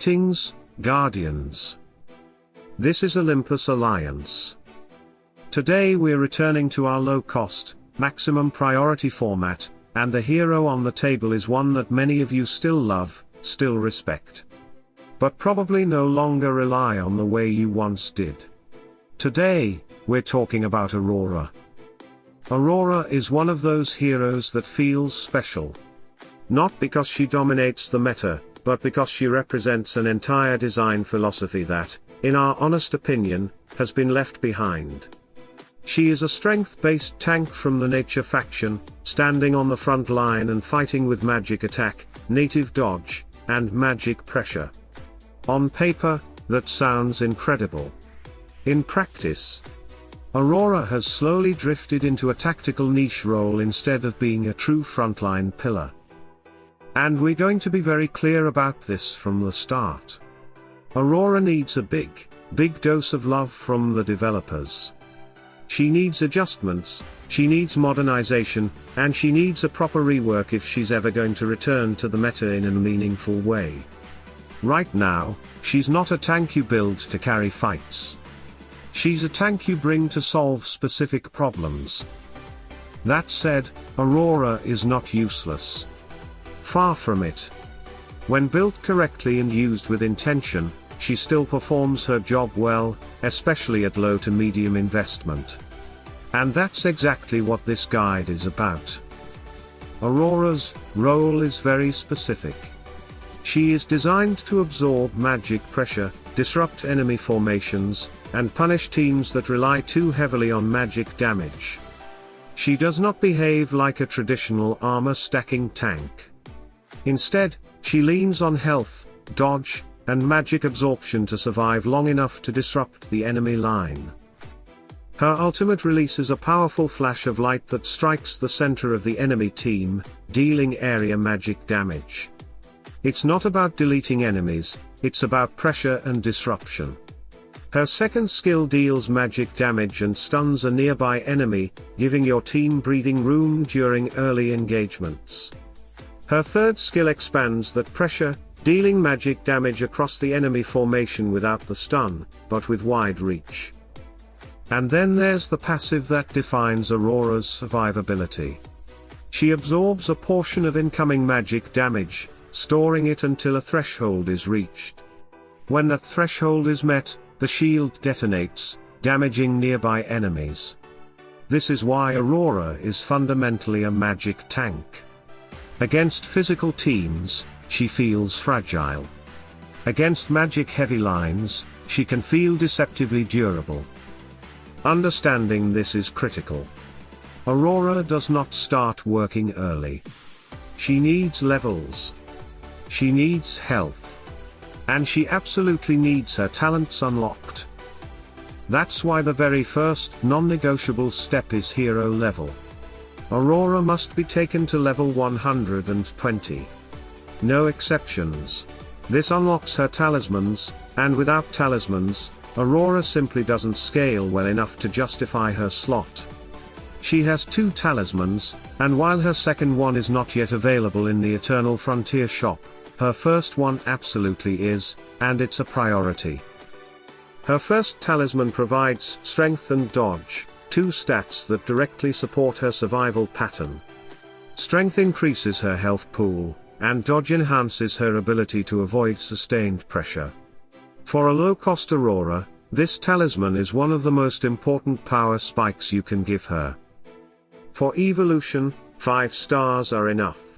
Greetings, Guardians. This is Olympus Alliance. Today we're returning to our low-cost, maximum priority format, and the hero on the table is one that many of you still love, still respect. But probably no longer rely on the way you once did. Today, we're talking about Aurora. Aurora is one of those heroes that feels special. Not because she dominates the meta, but because she represents an entire design philosophy that, in our honest opinion, has been left behind. She is a strength-based tank from the nature faction, standing on the front line and fighting with magic attack, native dodge, and magic pressure. On paper, that sounds incredible. In practice, Aurora has slowly drifted into a tactical niche role instead of being a true frontline pillar. And we're going to be very clear about this from the start. Aurora needs a big dose of love from the developers. She needs adjustments, she needs modernization, and she needs a proper rework if she's ever going to return to the meta in a meaningful way. Right now, she's not a tank you build to carry fights. She's a tank you bring to solve specific problems. That said, Aurora is not useless. Far from it. When built correctly and used with intention, she still performs her job well, especially at low to medium investment. And that's exactly what this guide is about. Aurora's role is very specific. She is designed to absorb magic pressure, disrupt enemy formations, and punish teams that rely too heavily on magic damage. She does not behave like a traditional armor-stacking tank. Instead, she leans on health, dodge, and magic absorption to survive long enough to disrupt the enemy line. Her ultimate releases a powerful flash of light that strikes the center of the enemy team, dealing area magic damage. It's not about deleting enemies, it's about pressure and disruption. Her second skill deals magic damage and stuns a nearby enemy, giving your team breathing room during early engagements. Her third skill expands that pressure, dealing magic damage across the enemy formation without the stun, but with wide reach. And then there's the passive that defines Aurora's survivability. She absorbs a portion of incoming magic damage, storing it until a threshold is reached. When that threshold is met, the shield detonates, damaging nearby enemies. This is why Aurora is fundamentally a magic tank. Against physical teams, she feels fragile. Against magic-heavy lines, she can feel deceptively durable. Understanding this is critical. Aurora does not start working early. She needs levels. She needs health. And she absolutely needs her talents unlocked. That's why the very first non-negotiable step is hero level. Aurora must be taken to level 120. No exceptions. This unlocks her talismans, and without talismans, Aurora simply doesn't scale well enough to justify her slot. She has 2 talismans, and while her second one is not yet available in the Eternal Frontier shop, her first one absolutely is, and it's a priority. Her first talisman provides strength and dodge, 2 stats that directly support her survival pattern. Strength increases her health pool, and dodge enhances her ability to avoid sustained pressure. For a low-cost Aurora, this talisman is one of the most important power spikes you can give her. For evolution, 5 stars are enough.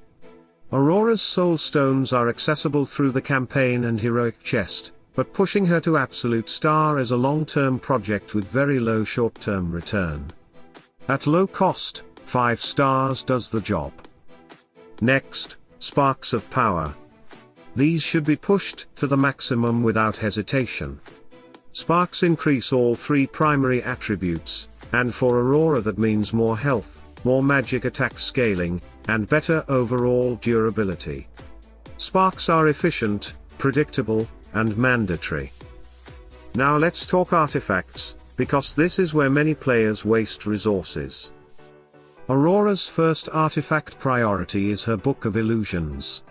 Aurora's soul stones are accessible through the campaign and heroic chest, but pushing her to absolute star is a long-term project with very low short-term return. At low cost, 5 stars does the job. Next, sparks of power. These should be pushed to the maximum without hesitation. Sparks increase all 3 primary attributes, and for Aurora that means more health, more magic attack scaling, and better overall durability. Sparks are efficient, predictable, and mandatory. Now let's talk artifacts, because this is where many players waste resources. Aurora's first artifact priority is her Book of Illusions.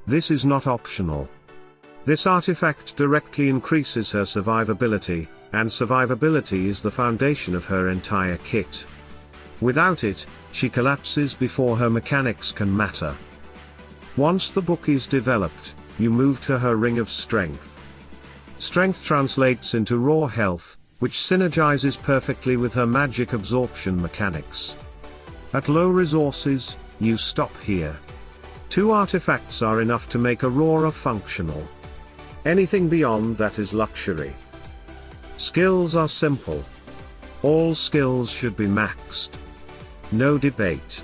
This is not optional. This artifact directly increases her survivability, and survivability is the foundation of her entire kit. Without it, she collapses before her mechanics can matter. Once the book is developed, you move to her ring of strength. Strength translates into raw health, which synergizes perfectly with her magic absorption mechanics. At low resources, you stop here. 2 artifacts are enough to make Aurora functional. Anything beyond that is luxury. Skills are simple. All skills should be maxed. No debate.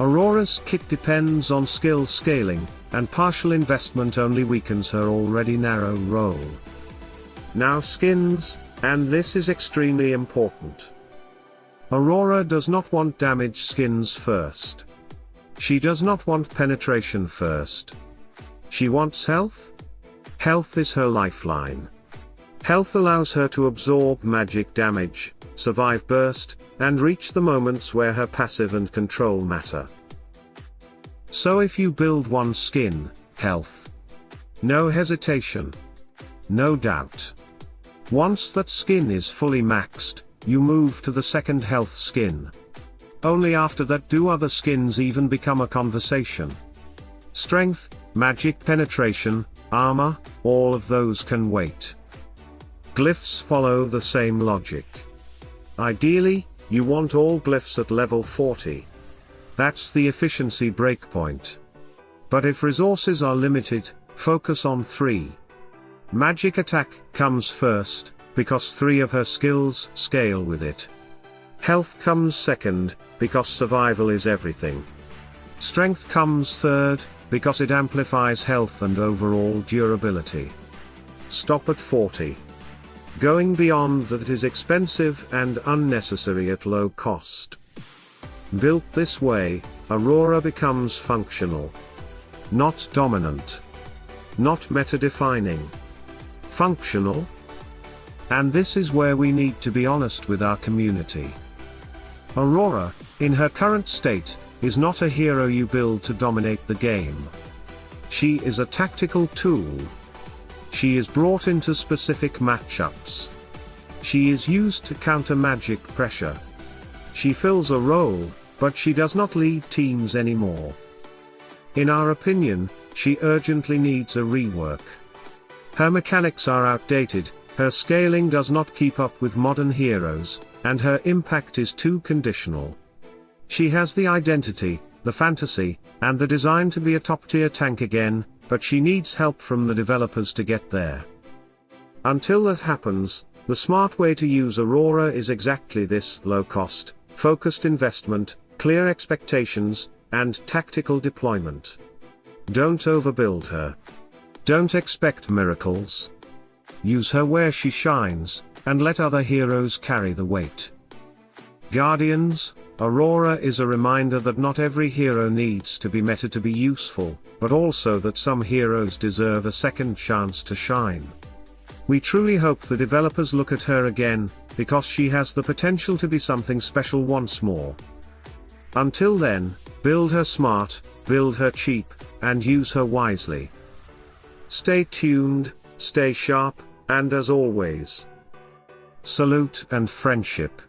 Aurora's kit depends on skill scaling, and partial investment only weakens her already narrow role. Now skins, and this is extremely important. Aurora does not want damage skins first. She does not want penetration first. She wants health? Health is her lifeline. Health allows her to absorb magic damage, survive burst, and reach the moments where her passive and control matter. So if you build one skin, health. No hesitation. No doubt. Once that skin is fully maxed, you move to the second health skin. Only after that do other skins even become a conversation. Strength, magic penetration, armor, all of those can wait. Glyphs follow the same logic. Ideally, you want all glyphs at level 40. That's the efficiency breakpoint. But if resources are limited, focus on 3. Magic attack comes first, because 3 of her skills scale with it. Health comes second, because survival is everything. Strength comes third, because it amplifies health and overall durability. Stop at 40. Going beyond that is expensive and unnecessary at low cost. Built this way, Aurora becomes functional. Not dominant. Not meta-defining. Functional. And this is where we need to be honest with our community. Aurora, in her current state, is not a hero you build to dominate the game. She is a tactical tool. She is brought into specific matchups. She is used to counter magic pressure. She fills a role, but she does not lead teams anymore. In our opinion, she urgently needs a rework. Her mechanics are outdated, her scaling does not keep up with modern heroes, and her impact is too conditional. She has the identity, the fantasy, and the design to be a top-tier tank again, but she needs help from the developers to get there. Until that happens, the smart way to use Aurora is exactly this: low-cost, focused investment, clear expectations, and tactical deployment. Don't overbuild her. Don't expect miracles. Use her where she shines, and let other heroes carry the weight. Guardians, Aurora is a reminder that not every hero needs to be meta to be useful, but also that some heroes deserve a second chance to shine. We truly hope the developers look at her again, because she has the potential to be something special once more. Until then, build her smart, build her cheap, and use her wisely. Stay tuned, stay sharp, and as always, salute and friendship.